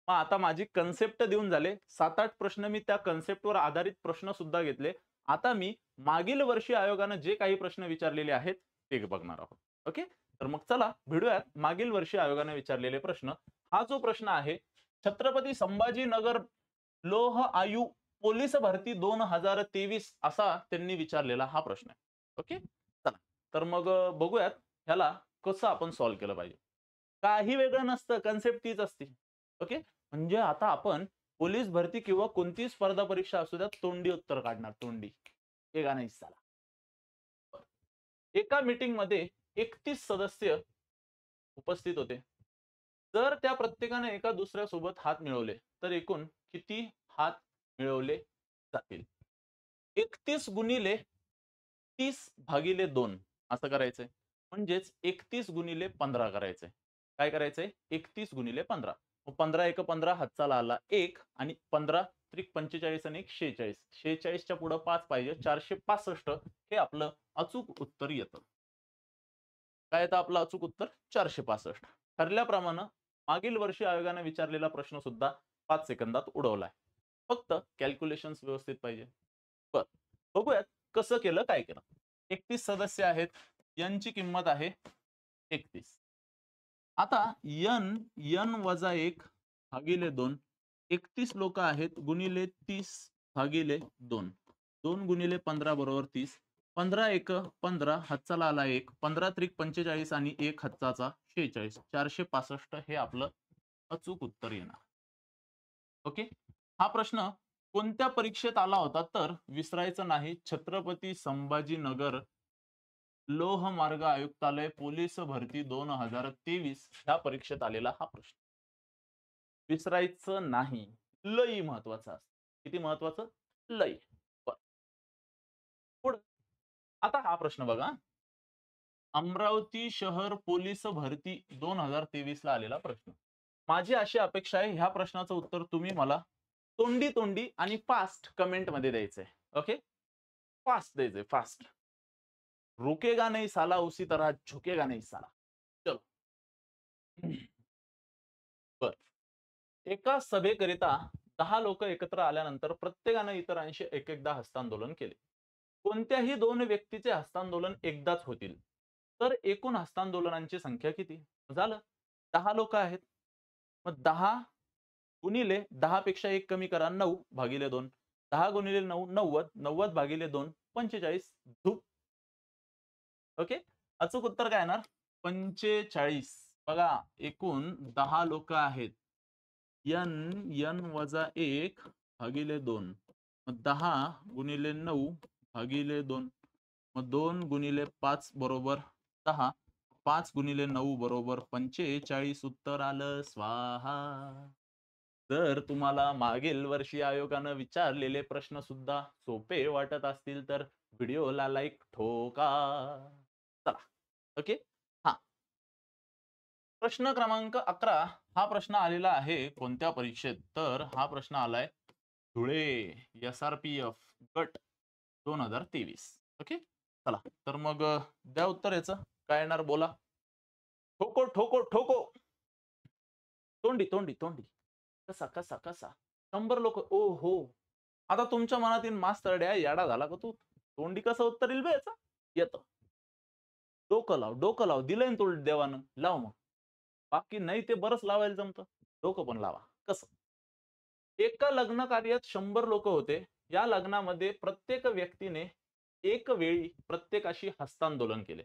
मग आता माझी कन्सेप्ट देऊन झाले. 7-8 प्रश्न मी त्या कन्सेप्टवर आधारित प्रश्न सुद्धा घेतले. आता मी मागील वर्षी आयोगाने जे काही प्रश्न विचारलेले आहेत ते बघणार आहोत. ओके, तर मग चला भेटूयात मागील वर्षी आयोगाने विचारलेले प्रश्न. हा जो प्रश्न आहे छत्रपती संभाजीनगर लोह आयु पोलीस भरती 2023 असा त्यांनी विचारलेला हा प्रश्न आहे. ओके, चला तर मग बघूयात ह्याला कसं आपण सॉल्व्ह केलं पाहिजे. काही वेगळं नसतं, कन्सेप्ट तीच असते. ओके, म्हणजे आता आपण पोलीस भरती किंवा कोणतीही स्पर्धा परीक्षा असू द्या तोंडी उत्तर काढणार, तोंडी. हे गाणं चला. एका मीटिंग मध्ये 31 सदस्य उपस्थित होते. जर त्या प्रत्येकाने एका दुसऱ्या सोबत हात मिळवले तर एकूण किती हात मिळवले जातील? 31 गुणिले 30 भागिले 2 असं करायचंय. म्हणजेच 31 गुणिले 15 करायचंय. काय करायचंय? 31 गुणिले 15. मग 15 एक 15 हातचाला आला 1 आणि 15 त्रिक 45 आणि 1 46. 46 च्या पुढे 5 पाहिजे. 465 हे आपलं अचूक उत्तर येतं. काय येतं आपलं अचूक उत्तर? 465. ठरल्याप्रमाणे मागील वर्षी आयोगाने विचारलेला प्रश्न सुद्धा 5 सेकंदात उडवलाय. फक्त कॅल्क्युलेशन्स व्यवस्थित पाहिजे. बर, बघूयात कसं केलं, काय केलं. 31 सदस्य आहेत, यांची किंमत आहे 31. आता n वजा 1 भागिले 2, 31 लोक आहेत गुणिले 30 भागिले 2, 2 गुणिले 15 बरोबर 30. 15 एक 15 हातचाला आला 1, 15 त्रिक 45 आणि 1 हातचाचा 46. 465 हे आपलं अचूक उत्तर येणार. ओके, हा प्रश्न कोणत्या परीक्षेत आला होता तर विसरायचं नाही, छत्रपती संभाजीनगर लोहमार्ग आयुक्तालय पोलीस भरती 2023 ह्या परीक्षेत आलेला हा प्रश्न. विसरायचं नाही, लई महत्वाचं असतं. किती महत्वाचं? लई. पुढे आता हा प्रश्न बघा. अमरावती शहर पोलीस भरती 2023 ला आलेला प्रश्न. माझी अशी अपेक्षा आहे ह्या प्रश्नाचं उत्तर तुम्ही मला तोंडी तोंडी आणि फास्ट कमेंट मध्ये द्यायचंय. ओके, फास्ट द्यायचंय, फास्ट. रुकेगा नहीं साला उसी तरह झुकेगा नहीं साला. चलो. बर, एका सभेकरिता 10 लोक एकत्र आल्यानंतर प्रत्येकाने इतरांशी एक एकदा हस्तांदोलन केले. कोणत्याही 2 व्यक्तीचे हस्तांदोलन एकदाच होतील तर एकूण हस्तांदोलनांची संख्या किती? झालं, 10 लोक आहेत. मग 10 गुणिले 10 पेक्षा 1 कमी करा, 9 भागिले 2. 10 गुणिले 9 90, 90 भागिले 2 45. धूप. ओके, अचूक उत्तर काय येणार? 45. बघा, एकूण 10 लोक आहेत. n वजा 1 भागिले 2. मग 10 गुणिले 9 भागिले 2. मग 2 गुणिले 5 बरोबर 10. 5 गुणिले 9 बरोबर 45. उत्तर आलं स्वाहा. जर तुम्हाला मागील वर्षी आयोगानं विचारलेले प्रश्न सुद्धा सोपे वाटत असतील तर व्हिडिओला लाईक ठोका. चला. ओके, हा प्रश्न क्रमांक 11. हा प्रश्न आलेला आहे कोणत्या परीक्षेत तर हा प्रश्न आलाय धुळे SRPF गट 2023. ओके, चला तर मग द्या उत्तर याचं. काय येणार बोला. ठोको ठोको ठोको. तोंडी तोंडी तोंडी. कसा कसा कसा. 100 लोक. ओ हो, आता तुमच्या मनात येईल मास्तरड्या याडा झाला का तू, तोंडी कसं उत्तर येईल बे याचं? येतं. डोकं लाव, डोकं लाव. दिलंय ना तुला देवानं, लाव मग. बाकी नाही ते बरंच लावायला जमतं, डोकं पण लावा. कसं? एका लग्न कार्यात 100 लोक होते. या लग्नामध्ये प्रत्येक व्यक्तीने एक वेळी प्रत्येकाशी हस्तांदोलन केले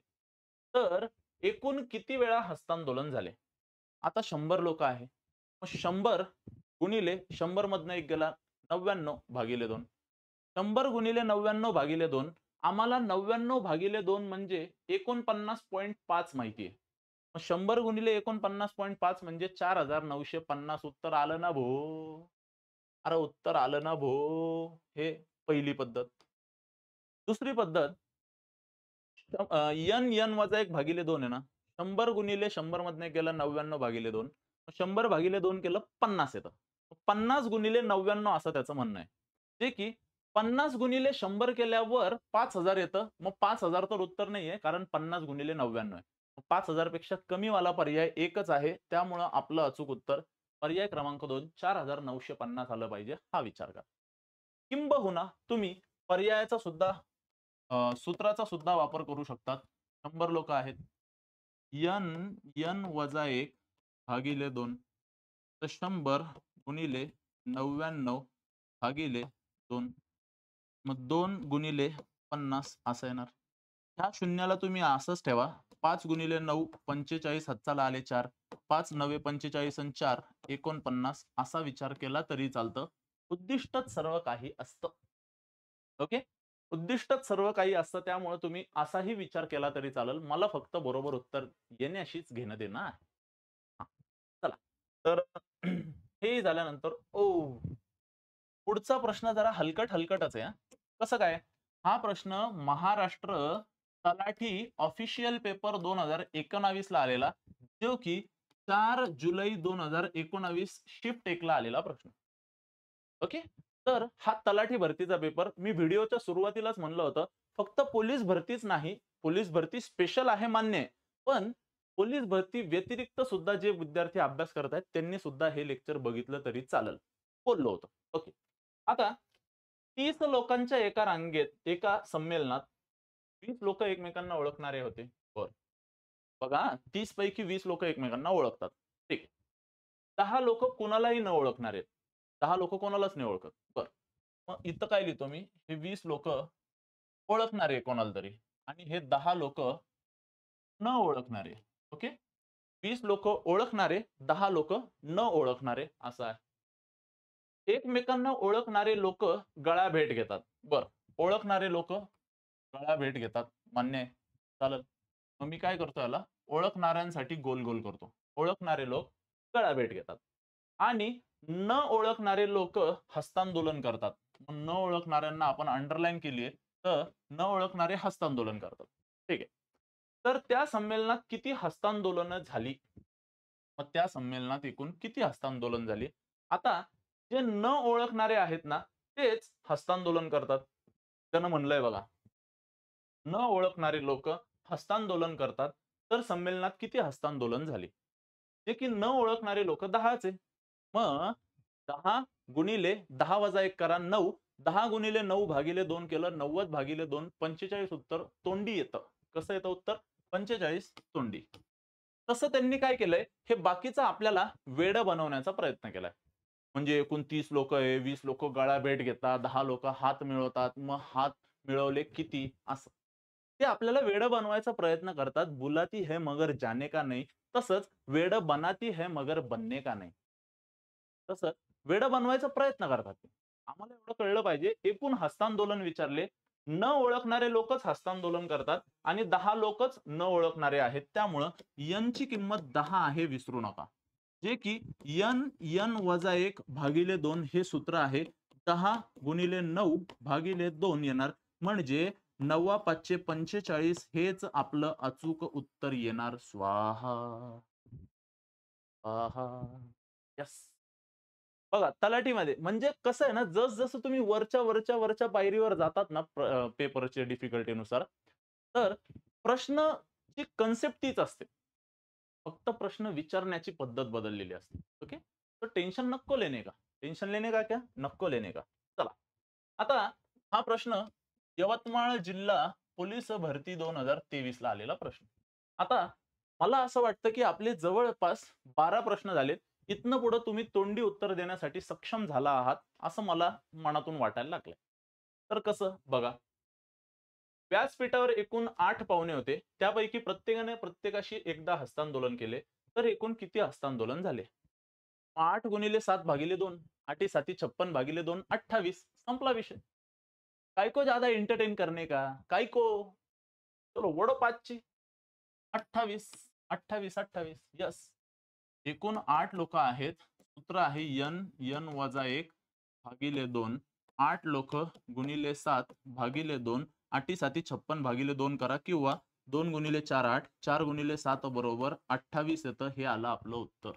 तर एकूण किती वेळा हस्तांदोलन झाले? आता 100 लोक आहे, मग 100 गुणिले 100 मधनं एक गेला 99 भागिले 2. 100 गुणिले 99 भागिले 2. आम्हाला 99 भागिले 2 म्हणजे 49.5 माहिती आहे. मग 100 गुणिले 49.5 म्हणजे 4950. उत्तर आलं ना भो. अरे उत्तर आलं ना भो. हे पहिली पद्धत. दुसरी पद्धत n वजा 1 भागिले 2 आहे ना. 100 गुणिले 100 मधनं गेला 99 भागिले 2. 100 भागिले 2 केलं 50 येतं. 50 गुणिले 99 असं त्याचं म्हणणं आहे. जे की 50 गुणिले 100 केल्यावर 5000 येतं. मग 5000 तर उत्तर नाहीये कारण 50 गुणिले 99 आहे. 5000 पेक्षा कमी वाला पर्याय एकच आहे. त्यामुळं आपलं अचूक उत्तर पर्याय क्रमांक 2 4950 आलं पाहिजे. हा विचार करा. किंबहुना तुम्ही पर्यायाचा सुद्धा सूत्राचा सुद्धा वापर करू शकतात. 100 लोक आहेत. एन एन वजा 1 भागिले 2 तर 100 गुणिले 99 भागिले 2 मग 2 गुणिले 50 असं येणार. ह्या शून्याला तुम्ही असंच ठेवा. 5 गुणिले 9 45 हातचाला आले 4 5 9 45 आणि 4 49 असा विचार केला तरी चालतं. उद्दिष्टच सर्व काही असतं. ओके. उद्दिष्टच सर्व काही असतं त्यामुळे तुम्ही असाही विचार केला तरी चालेल. मला फक्त बरोबर उत्तर येण्याशीच घेणं देणं आहे. हां, चला. तर हे झाल्यानंतर पुढचा प्रश्न जरा हलकट-हलकटच आहे हां. कसं काय? हा प्रश्न महाराष्ट्र तलाठी ऑफिशियल पेपर 2019 ला आलेला, जो की 4 जुलै 2019 शिफ्ट 1 ला आलेला प्रश्न. ओके. तर हा तलाठी भरतीचा पेपर मी व्हिडिओच्या सुरुवातीलाच म्हणलं होतं, फक्त पोलीस भरतीच नाही, पोलीस भरती स्पेशल आहे मान्य आहे. पण पोलीस भरती व्यतिरिक्त सुद्धा जे विद्यार्थी अभ्यास करत आहेत, त्यांनी सुद्धा हे लेक्चर बघितलं तरी चालेल. बोललो होतो. ओके. आता 30 लोकांच्या एका रांगेत, एका संमेलनात 20 लोक एकमेकांना ओळखणारे होते. बरं. बघा हां, 30 पैकी 20 लोक एकमेकांना ओळखतात. ठीक आहे. 10 लोक कोणालाही न ओळखणारे आहेत. 10 लोक कोणालाच नाही ओळखत. बरं. मग इथं काय लिहितो मी? हे 20 लोक ओळखणारे कोणाला तरी आणि हे 10 लोक न ओळखणारे. ओके. 20 लोक ओळखणारे, 10 लोक न ओळखणारे असं आहे. एकमेकांना ओळखणारे लोक गळाभेट घेतात. बरं. ओळखणारे लोक गळाभेट घेतात. मान्य आहे. चालेल. मग मी काय करतो याला ओळखणाऱ्यांसाठी गोल-गोल करतो. ओळखणारे लोक गळाभेट घेतात आणि न ओळखणारे लोक हस्तांदोलन करतात. न ओळखणाऱ्यांना आपण अंडरलाईन केली आहे, तर न ओळखणारे हस्तांदोलन करतात. ठीक आहे. तर त्या संमेलनात किती हस्तांदोलनं झाली? मग त्या संमेलनात एकूण किती हस्तांदोलन झाली? आता जे न ओळखणारे आहेत ना, तेच हस्तांदोलन करतात. त्यानं म्हणलंय बघा, न ओळखणारे लोक हस्तांदोलन करतात, तर संमेलनात किती हस्तांदोलन झाली? जे की न ओळखणारे लोक 10च आहे. मग 10 गुणिले 10 वजा 1 करा 9. 10 गुणिले 9 भागिले 2 केलं 90 भागिले 2 45 उत्तर तोंडी येतं. कसं येतं उत्तर? 45 तोंडी. तसं त्यांनी काय केलंय, हे बाकीचं आपल्याला वेडं बनवण्याचा प्रयत्न केलाय. म्हणजे एकूण 30 लोक आहे, 20 लोक गळाभेट घेतात, 10 लोक हात मिळवतात. मग हात मिळवले किती? असं. ते आपल्याला वेडं बनवायचा प्रयत्न करतात. बुलाती है मगर जाने का नहीं. तसंच वेडं बनाती है मगर बनने का नहीं. तसं वेडं बनवायचा प्रयत्न करतात ते. आम्हाला एवढं कळलं पाहिजे, एकूण हस्तांदोलन विचारले. न ओळखणारे लोकच हस्तांदोलन करतात आणि 10 लोकच न ओळखणारे आहेत. त्यामुळं एन ची किंमत 10 आहे विसरू नका. जे की एन वजा 1 भागिले 2 हे सूत्र आहे. 10 गुणिले 9 भागिले 2 येणार. म्हणजे 9 5 45 हेच आपलं अचूक उत्तर येणार. स्वाहा. स्वाहा. येस. बघा तलाठीमध्ये म्हणजे कसं आहे ना, जसं तुम्ही वरच्या पायरीवर जातात ना पेपरच्या डिफिकल्टीनुसार, तर प्रश्नची कन्सेप्ट तीच असते. फक्त प्रश्न विचारण्याची पद्धत बदललेली असते. ओके. तो टेन्शन नको लेने का. टेन्शन लेने का क्या? नको लेने का. चला. आता हा प्रश्न यवतमाळ जिल्हा पोलीस भरती 2023 ला आलेला प्रश्न. आता मला असं वाटतं, की आपले जवळपास 12 प्रश्न झालेत. इथनं पुढे तुम्ही तोंडी उत्तर देण्यासाठी सक्षम झाला आहात, असं मला मनातून वाटायला लागलंय. तर कसं? बघा. व्यासपीठावर एकूण 8 पाहुणे होते. त्यापैकी प्रत्येकाने प्रत्येकाशी एकदा हस्तांदोलन केले. तर एकूण किती हस्तांदोलन झाले? 8 गुणिले 7 भागिले 2. 8 7 56 भागिले 2 28. संपला विषय. काय को ज्यादा एंटरटेन करने का? काय को? चलो वडो 5 ची. 28, 28, 28. येस. एकूण 8 लोकं आहेत. सूत्र आहे एन वजा 1 भागिले 2. 8 लोकं गुणिले 7 भागिले 2. 8 7 56 भागिले 2 करा किंवा 2 गुणिले 4 8. 4 गुणिले 7 बरोबर 28 येतं. हे आलं आपलं उत्तर.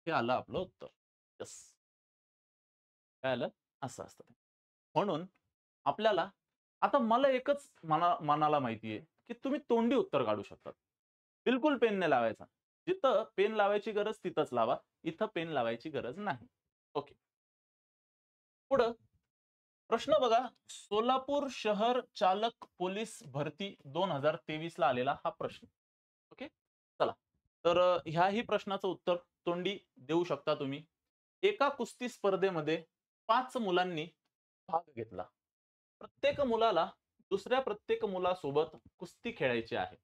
हे आलं आपलं उत्तर. येस. काय आलं? असं असतं ते. म्हणून आपल्याला आता मला एकच मनाला माहिती आहे, की तुम्ही तोंडी उत्तर काढू शकता. बिलकुल पेन नाही लावायचा. जिथं पेन लावायची गरज तिथंच लावा. इथं पेन लावायची गरज नाही. ओके. पुढं प्रश्न बघा. सोलापूर शहर चालक पोलीस भरती 2023 ला आलेला हा प्रश्न. तर ह्याही प्रश्नाचं उत्तर तोंडी देऊ शकता तुम्ही. एका कुस्ती स्पर्धेमध्ये 5 मुलांनी भाग घेतला. प्रत्येक मुलाला दुसऱ्या प्रत्येक मुलासोबत कुस्ती खेळायची आहे.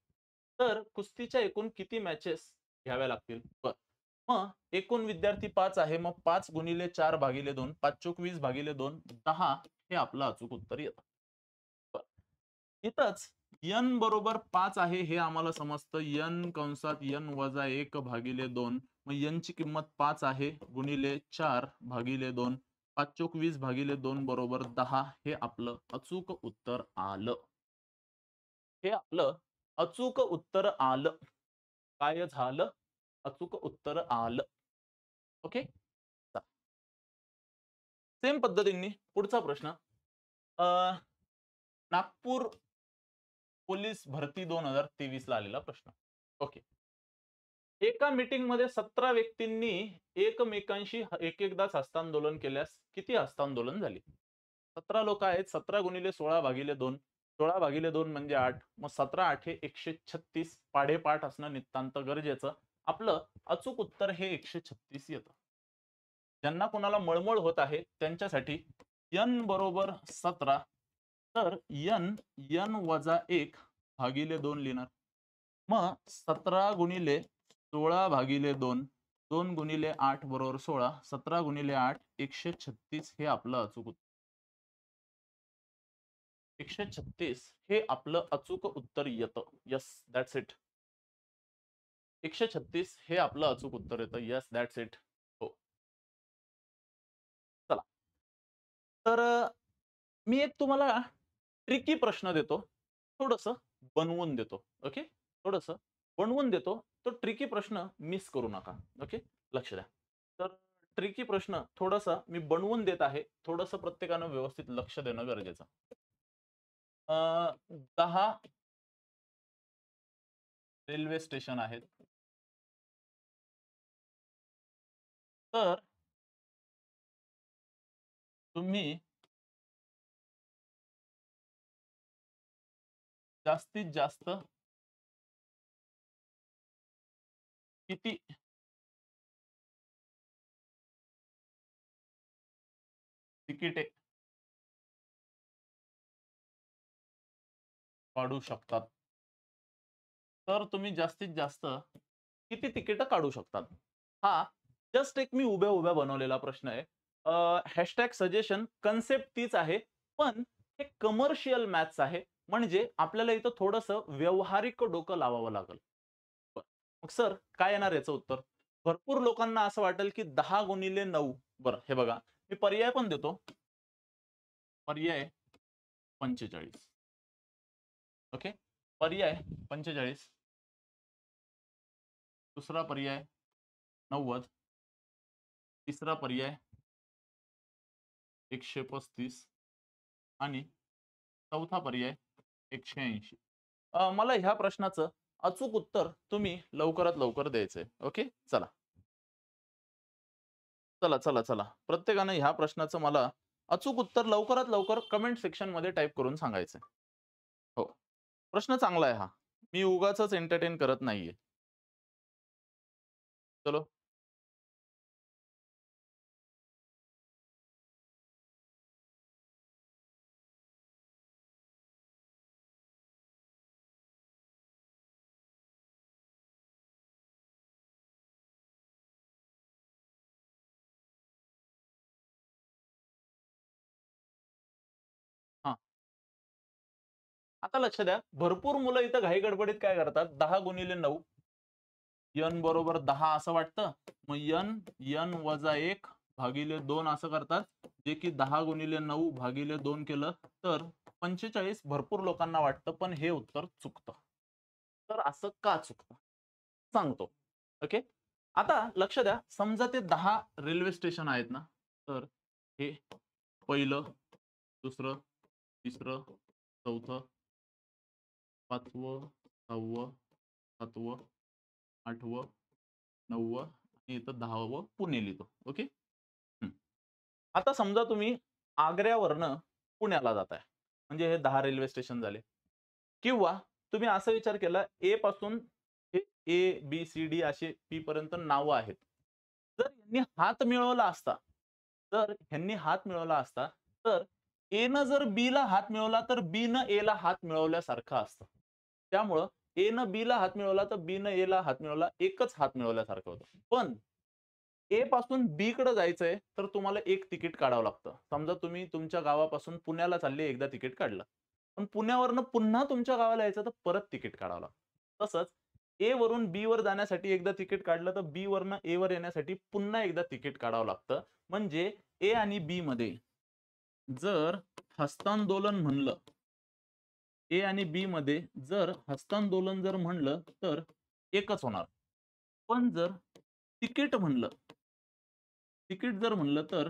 तर कुस्तीच्या एकूण किती मॅचेस घ्याव्या लागतील? बरं. मग एकूण विद्यार्थी 5 आहे. मग 5 गुणिले 4 भागिले 2, 5 चोक 20 भागिले 2, 10 हे आपलं अचूक उत्तर येतं. बरं. इथंच n बरोबर 5 आहे हे आम्हाला समजतं. n कंसात n वजा 1 भागिले 2. मग n ची किंमत 5 आहे गुणिले 4 भागिले 2. 5 चोक 20 भागिले 2 बरोबर 10 हे आपलं अचूक उत्तर आलं. हे आपलं अचूक उत्तर आलं. काय झालं? अचूक उत्तर आलं. ओके. सेम पद्धतीने पुढचा प्रश्न. अ, नागपूर पोलीस भरती 2023 ला आलेला प्रश्न. ओके. एका मीटिंगमध्ये 17 व्यक्तींनी एकमेकांशी एक-एकदाच हस्तांदोलन केल्यास किती हस्तांदोलन झाली? 17 लोक आहेत. 17 गुणिले 16 भागिले 2. 16 भागिले 2 म्हणजे 8. मग 17 8 हे 136. पाढेपाठ असणं नितांत गरजेचं. आपलं अचूक उत्तर हे 136 येतं. ज्यांना कोणाला मळमळ होत आहे त्यांच्यासाठी n बरोबर 17. तर n वजा 1 भागिले 2 लिहिणार. मग 17 गुणिले 16 भागिले 2. 2 गुणिले 8 बरोबर 16. 17 गुणिले 8 136 हे आपलं अचूक उत्तर. 136 हे आपलं अचूक उत्तर येतं. Yes, that's it. 136 हे आपलं अचूक उत्तर येतं. Yes, that's it. हो. चला. तर मी एक तुम्हाला ट्रिकी प्रश्न देतो. थोडंसं बनवून देतो. ओके. थोडंसं बनवून देतो. तो ट्रिकी प्रश्न मिस करू नका. ओके. लक्ष द्या. तर ट्रिकी प्रश्न थोडासा मी बनवून देत आहे. थोडंसं प्रत्येकानं व्यवस्थित लक्ष देणं गरजेचं. 10 रेल्वे स्टेशन आहेत. तर तुम्ही जास्तीत जास्त किती तिकिटे काढू शकतात? तर तुम्ही जास्तीत जास्त किती तिकीटं काढू शकतात? हा जस्ट एक मी उभ्या-उभ्या बनवलेला प्रश्न आहे. हॅशटॅग सजेशन कन्सेप्ट तीच आहे. पण हे कमर्शियल मॅथ्स आहे. म्हणजे आपल्याला इथं थोडंसं व्यावहारिक डोकं लावावं लागेल. बरं. मग सर काय येणार याचं उत्तर? भरपूर लोकांना असं वाटेल की 10 गुणिले 9. बरं हे बघा. मी पर्याय पण देतो. पर्याय 45. ओके. पर्याय 45. दुसरा पर्याय 90. तिसरा पर्याय 135 आणि चौथा पर्याय 180. मला ह्या प्रश्नाचं अचूक उत्तर तुम्ही लवकरात लवकर द्यायचंय. ओके. चला. चला, चला, चला. प्रत्येकाने ह्या प्रश्नाचं मला अचूक उत्तर लवकरात लवकर कमेंट सेक्शन मध्ये टाइप करून सांगायचंय. हो. प्रश्न चांगला आहे हा. मी उगाचच एंटरटेन करत नाहीये. चलो. हां. आता लक्ष द्या. भरपूर मुलं इथं घाई गडबडीत काय करतात? 10 गुणिले 9. n बरोबर 10 असं वाटतं. मग n वजा 1 भागिले 2 असं करतात. जे की 10 गुणिले 9 भागिले 2 केलं तर 45 भरपूर लोकांना वाटतं, पण हे उत्तर चुकतं. तर असं का चुकतं? सांगतो. ओके. आता लक्ष द्या. समजा ते 10 रेल्वे स्टेशन आहेत ना, तर हे पहिलं, दुसरं, तिसरं, चौथं, 5वं, 6वं, 7वं, 8वं, 9वं आणि इथं 10वं पुणे लिहितो. ओके. हं. आता समजा तुम्ही आग्र्यावरनं पुण्याला जाताय. म्हणजे हे 10 रेल्वे स्टेशन झाले. किंवा तुम्ही असा विचार केला ए पासून हे ए बी सी डी असे पी पर्यंत नावं आहेत. जर यांनी हात मिळवला असता, तर ए न जर बी ला हात मिळवला तर बी न ए ला हात मिळवल्यासारखं असतं. त्यामुळं ए न बी ला हात मिळवला तर बी न ए ला हात मिळवला, एकच हात मिळवल्यासारखं होतं. पण ए पासून बी कडे जायचंय तर तुम्हाला एक तिकीट काढावं लागतं. समजा तुम्ही तुमच्या गावापासून पुण्याला चालले, एकदा तिकीट काढलं. पण पुण्यावरनं पुन्हा तुमच्या गावाला यायचं तर परत तिकीट काढावं लागतं. तसंच ए वरून बी वर जाण्यासाठी एकदा तिकीट काढलं तर बी वरनं ए वर येण्यासाठी पुन्हा एकदा तिकीट काढावं लागतं. म्हणजे ए आणि बी मध्ये जर हस्तांदोलन म्हणलं, ए आणि बी मध्ये जर हस्तांदोलन जर म्हणलं तर एकच होणार. पण जर तिकीट म्हणलं, जर म्हणलं तर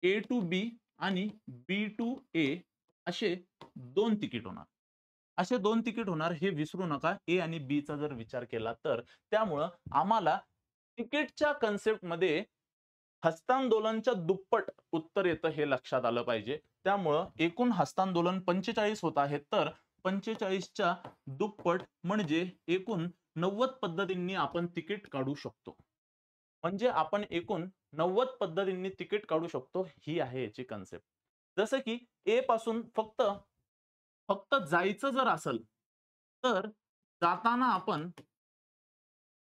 ए टू बी आणि बी टू ए असे 2 तिकीट होणार. असे 2 तिकीट होणार हे विसरू नका, ए आणि बी चा जर विचार केला तर. त्यामुळं आम्हाला तिकीटच्या कन्सेप्टमध्ये हस्तांदोलनच्या दुप्पट उत्तर येतं हे लक्षात आलं पाहिजे. त्यामुळं एकूण हस्तांदोलन 45 होत आहे, तर 45च्या दुप्पट म्हणजे एकूण 90 पद्धतींनी आपण तिकीट काढू शकतो. म्हणजे आपण एकूण 90 पद्धतींनी तिकीट काढू शकतो, ही आहे याची कन्सेप्ट. जसं की ए पासून फक्त फक्त जायचं जर असेल, तर जाताना आपण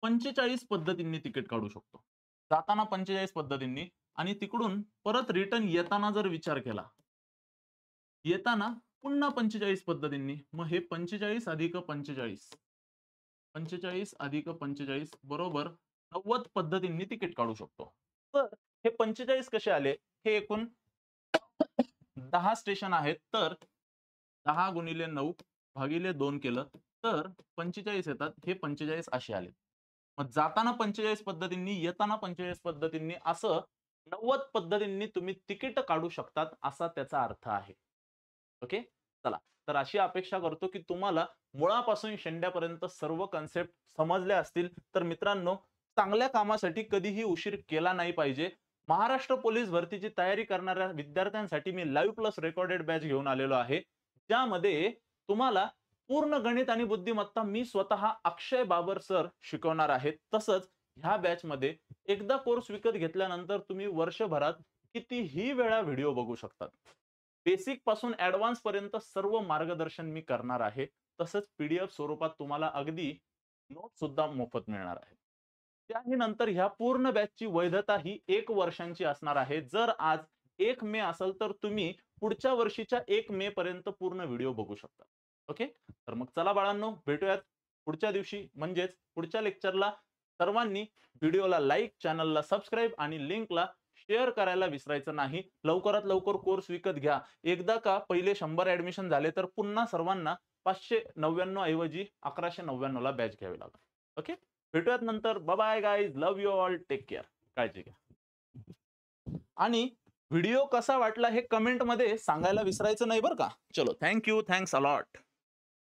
45 पद्धतींनी तिकीट काढू शकतो. जाताना 45 पद्धतींनी आणि तिकडून परत रिटर्न येताना जर विचार केला, येताना पुन्हा 45 पद्धतींनी. मग हे 45 अधिक 45, 45 अधिक 45 बरोबर 90 पद्धतींनी तिकीट काढू शकतो. तर हे 45 कसे आले? हे एकूण 10 स्टेशन आहेत, तर 10 गुणिले 9 भागिले 2 केलं तर 45 येतात. हे 45 असे आले. मग जाताना 45 पद्धतींनी, येताना 45 पद्धतींनी, असं 90 पद्धतींनी तुम्ही तिकीट काढू शकतात, असा त्याचा अर्थ आहे. ओके, चला. तर अशी अपेक्षा करतो की तुम्हाला मुळापासून शेंड्यापर्यंत सर्व कन्सेप्ट समजल्या असतील. तर मित्रांनो, चांगल्या कामासाठी कधीही उशीर केला नाही पाहिजे. महाराष्ट्र पोलीस भरतीची तयारी करणाऱ्या विद्यार्थ्यांसाठी मी लाईव्ह प्लस रेकॉर्डेड बॅच घेऊन आलेलो आहे, ज्यामध्ये तुम्हाला पूर्ण गणित आणि बुद्धिमत्ता मी स्वतः अक्षय बाबर सर शिकवणार आहेत. तसंच ह्या बॅच मध्ये एकदा कोर्स विकत घेतल्यानंतर तुम्ही वर्षभरात कितीही वेळा व्हिडिओ बघू शकतात. बेसिक पासून ऍडव्हान्स पर्यंत सर्व मार्गदर्शन मी करणार आहे. तसंच पीडीएफ स्वरूपात तुम्हाला अगदी नोट सुद्धा मोफत मिळणार आहे. त्याही नंतर ह्या पूर्ण बॅचची वैधता ही 1 वर्षांची असणार आहे. जर आज 1 मे असेल तर तुम्ही पुढच्या वर्षीच्या 1 मे पर्यंत पूर्ण व्हिडिओ बघू शकता. ओके, तर मग चला बाळांनो, भेटूयात पुढच्या दिवशी, म्हणजेच पुढच्या लेक्चरला. सर्वांनी व्हिडिओला लाईक, चॅनलला सबस्क्राईब आणि लिंकला शेअर करायला विसरायचं नाही. लवकरात लवकर कोर्स विकत घ्या. एकदा का पहिले 100 ऍडमिशन झाले तर पुन्हा सर्वांना 599 ऐवजी 1199 ला बॅच घ्यावी लागेल. ओके, भेटूयात नंतर. Bye bye guys, love you all, take care, काळजी घ्या. आणि व्हिडिओ कसा वाटला हे कमेंट मध्ये सांगायला विसरायचं नाही बरं का. चलो, thank you, thanks a lot.